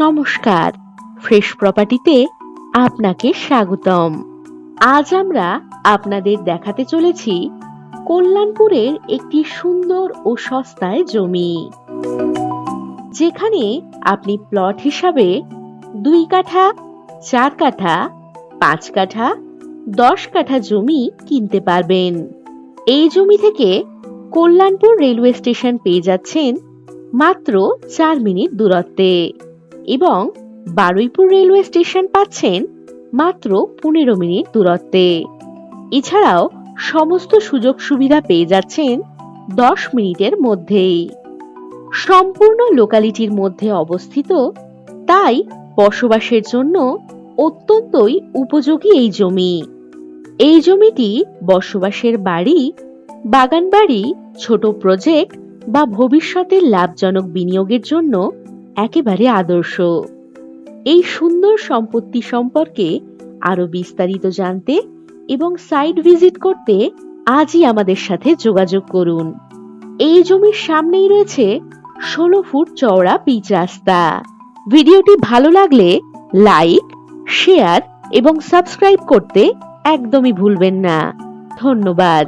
নমস্কার, ফ্রেশ প্রপার্টিতে আপনাকে স্বাগতম। আজ আমরা আপনাদের দেখাতে চলেছি কল্যাণপুরের একটি সুন্দর ও সস্তায় জমি, যেখানে আপনি প্লট হিসাবে 2 কাঠা, 4 কাঠা, 5 কাঠা, 10 কাঠা জমি কিনতে পারবেন। এই জমি থেকে কল্যাণপুর রেলওয়ে স্টেশন পেয়ে যাচ্ছেন মাত্র 4 মিনিট দূরত্বে এবং বারুইপুর রেলওয়ে স্টেশন পাচ্ছেন মাত্র 15 মিনিট দূরত্বে। এছাড়াও সমস্ত সুযোগ সুবিধা পেয়ে যাচ্ছেন 10 মিনিটের মধ্যেই। সম্পূর্ণ লোকালিটির মধ্যে অবস্থিত, তাই বসবাসের জন্য অত্যন্তই উপযোগী এই জমি। এই জমিটি বসবাসের বাড়ি, বাগান বাড়ি, ছোট প্রজেক্ট বা ভবিষ্যতের লাভজনক বিনিয়োগের জন্য একেবারে আদর্শ। এই সুন্দর সম্পত্তি সম্পর্কে আরো বিস্তারিত জানতে এবং সাইট ভিজিট করতে আজই আমাদের সাথে যোগাযোগ করুন। এই জমির সামনেই রয়েছে 16 ফুট চওড়া পিচ রাস্তা। ভিডিওটি ভালো লাগলে লাইক, শেয়ার এবং সাবস্ক্রাইব করতে একদমই ভুলবেন না। ধন্যবাদ।